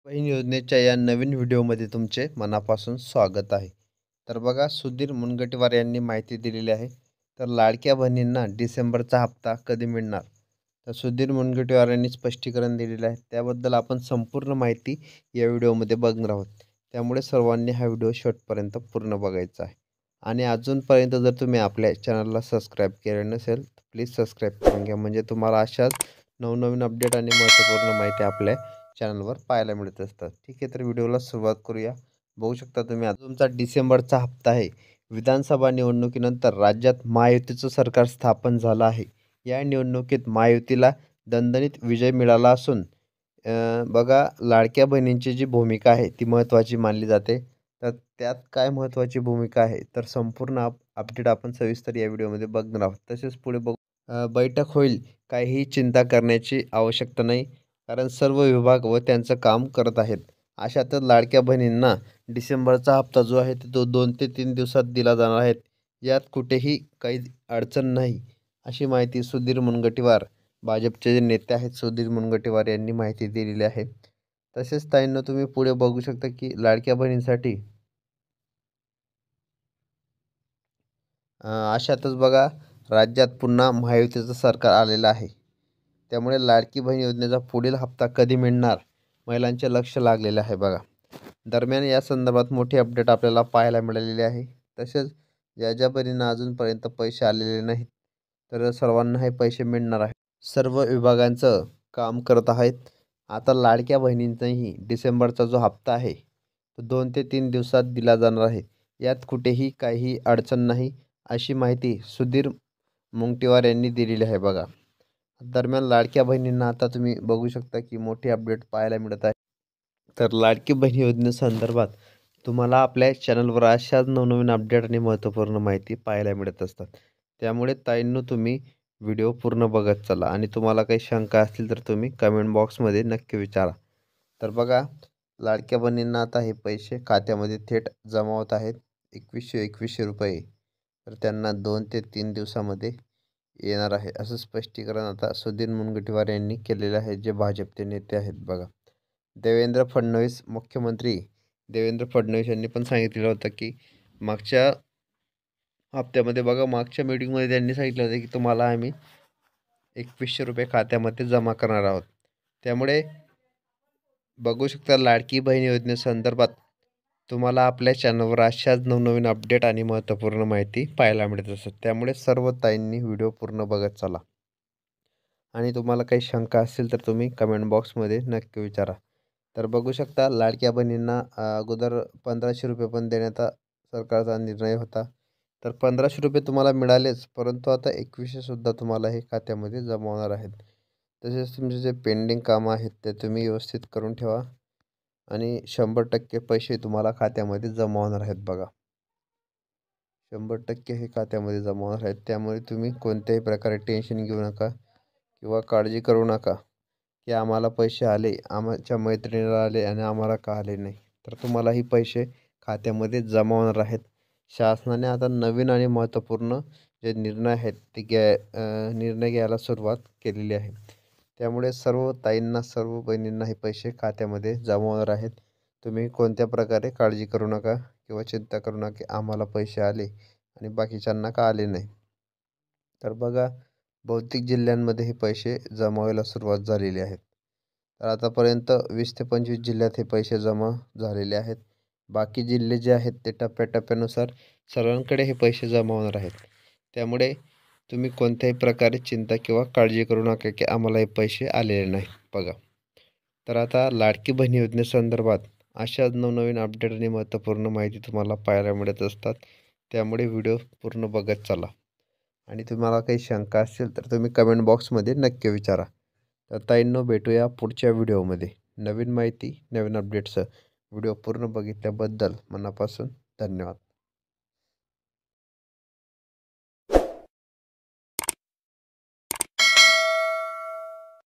बहीण योजनेच्या या नवीन व्हिडिओमध्ये तुमचे मनापासून स्वागत आहे. तर बघा, सुधीर मुनगंटीवार यांनी माहिती दिलेली आहे. तर लाडक्या बहिणींना डिसेंबरचा हप्ता कधी मिळणार? तर सुधीर मुनगंटीवार यांनी स्पष्टीकरण दिलेलं आहे. त्याबद्दल आपण संपूर्ण माहिती या व्हिडिओमध्ये बघणार आहोत. त्यामुळे सर्वांनी हा व्हिडिओ शेवटपर्यंत पूर्ण बघायचा आहे. आणि अजूनपर्यंत जर तुम्ही आपल्या चॅनलला सबस्क्राईब केले नसेल, तर प्लीज सबस्क्राईब करून घ्या. म्हणजे तुम्हाला अशाच नवनवीन अपडेट आणि महत्त्वपूर्ण माहिती आपल्या चॅनलवर पाहायला मिळत असतात. ठीक आहे, तर व्हिडिओला सुरुवात करूया. बघू शकता तुम्ही, आता तुमचा डिसेंबरचा हप्ता आहे. विधानसभा निवडणुकीनंतर राज्यात महायुतीचं सरकार स्थापन झालं आहे. या निवडणुकीत महायुतीला दणदणीत विजय मिळाला असून बघा, लाडक्या बहिणींची जी भूमिका आहे ती महत्त्वाची मानली जाते. तर त्यात काय महत्त्वाची भूमिका आहे, तर संपूर्ण अपडेट आपण सविस्तर या व्हिडिओमध्ये बघणार आहोत. तसेच पुढे बघू, बैठक होईल, काहीही चिंता करण्याची आवश्यकता नाही. कारण सर्व विभाग व त्यांचं काम करत आहेत. अशातच लाडक्या बहिणींना डिसेंबरचा हप्ता जो आहे तो 2 ते 3 दिवसात दिला जाणार आहे. यात कुठेही काही अडचण नाही, अशी माहिती सुधीर मुनगंटीवार, भाजपचे जे नेते आहेत सुधीर मुनगंटीवार यांनी माहिती दिलेली आहे. तसेच ताईंनो, तुम्ही पुढे बघू शकता की लाडक्या बहिणींसाठी अशातच बघा, राज्यात पुन्हा महायुतीचं सरकार आलेलं आहे. त्यामुळे लाडकी बहीण योजनेचा पुढील हप्ता कधी मिळणार, महिलांचे लक्ष लागलेले आहे बघा. दरम्यान या संदर्भात मोठी अपडेट आपल्याला पाहायला मिळालेली आहे. तसेच ज्या ज्या बहिणींना अजूनपर्यंत पैसे आलेले नाहीत, तर सर्वांना हे पैसे मिळणार आहेत. सर्व विभागांचं काम करत आहेत. आता लाडक्या बहिणींचाही डिसेंबरचा जो हप्ता आहे तो 2 ते 3 दिवसात दिला जाणार आहे. यात कुठेही काही अडचण नाही, अशी माहिती सुधीर मुनगंटीवार यांनी दिलेली आहे बघा. दरम्यान लाडक्या बहिणींना आता तुम्ही बघू शकता की मोठी अपडेट पाहायला मिळत आहे. तर लाडकी बहीण योजनेसंदर्भात तुम्हाला आपल्या चॅनलवर अशाच नवनवीन अपडेट आणि महत्त्वपूर्ण माहिती पाहायला मिळत असतात. त्यामुळे ताईंनो, तुम्ही व्हिडिओ पूर्ण बघत चला आणि तुम्हाला काही शंका असतील तर तुम्ही कमेंट बॉक्समध्ये नक्की विचारा. तर बघा, लाडक्या बहिणींना आता हे पैसे खात्यामध्ये थेट जमा होत आहेत. 2121 रुपये. तर त्यांना 2 ते 3 दिवसामध्ये येणार आहे, असं स्पष्टीकरण आता सुधीर मुनगंटीवार यांनी केलेलं आहे, जे भाजपचे नेते आहेत बघा. देवेंद्र फडणवीस, मुख्यमंत्री देवेंद्र फडणवीस यांनी पण सांगितलेलं होतं की मागच्या हप्त्यामध्ये बघा, मागच्या मीटिंगमध्ये त्यांनी सांगितलं होतं की तुम्हाला आम्ही 2100 रुपये खात्यामध्ये जमा करणार आहोत. त्यामुळे बघू शकता, लाडकी बहीण योजनेसंदर्भात तुम्हाला आपल्या चॅनलवर अशाच नवनवीन अपडेट आणि महत्त्वपूर्ण माहिती पाहायला मिळत असतात. त्यामुळे सर्व ताईंनी व्हिडिओ पूर्ण बघत चला. आणि तुम्हाला काही शंका असतील तर तुम्ही कमेंट बॉक्समध्ये नक्की विचारा. तर बघू शकता, लाडक्या बहिणींना अगोदर 1500 रुपये पण देण्याचा सरकारचा निर्णय होता. तर 1500 रुपये तुम्हाला मिळालेच, परंतु आता 2100 सुद्धा तुम्हाला हे खात्यामध्ये जमा होणार आहेत. तसेच तुमचे जे पेंडिंग कामं आहेत ते तुम्ही व्यवस्थित करून ठेवा आणि 100% पैसे तुम्हाला खात्यामध्ये जमा होणार आहेत बघा. 100% हे खात्यामध्ये जमा होणार आहेत. त्यामुळे तुम्ही कोणत्याही प्रकारे टेन्शन घेऊ नका किंवा काळजी करू नका की आम्हाला पैसे आले, आमच्या मैत्रिणीला आले आणि आम्हाला का आले नाही. तर तुम्हालाही पैसे खात्यामध्ये जमा होणार आहेत. शासनाने आता नवीन आणि महत्त्वपूर्ण जे निर्णय आहेत ते निर्णय घ्यायला सुरुवात केलेली आहे. त्यामुळे सर्व ताईंना, सर्व बहिणींना हे पैसे खात्यामध्ये जमा होणार आहेत. तुम्ही कोणत्या प्रकारे काळजी करू नका किंवा चिंता करू नका की आम्हाला पैसे आले आणि बाकीच्यांना का आले नाही. तर बघा, बहुतेक जिल्ह्यांमध्ये हे पैसे जमा व्हायला सुरुवात झालेली आहे. तर आतापर्यंत 20 ते 25 जिल्ह्यात हे पैसे जमा झालेले आहेत. बाकी जिल्हे जे आहेत ते टप्प्याटप्प्यानुसार सर्वांकडे हे पैसे जमा होणार आहेत. त्यामुळे तुम्ही कोणत्याही प्रकारे चिंता किंवा काळजी करू नका की आम्हाला हे पैसे आलेले नाहीत बघा. तर आता लाडकी बहीण योजनेसंदर्भात अशाच नवनवीन अपडेट आणि महत्त्वपूर्ण माहिती तुम्हाला पाहायला मिळत असतात. त्यामुळे व्हिडिओ पूर्ण बघत चला. आणि तुम्हाला काही शंका असतील तर तुम्ही कमेंट बॉक्समध्ये नक्की विचारा. तर ताईंनो, भेटूया पुढच्या व्हिडिओमध्ये नवीन माहिती, नवीन अपडेट्स. व्हिडिओ पूर्ण बघितल्याबद्दल मनापासून धन्यवाद.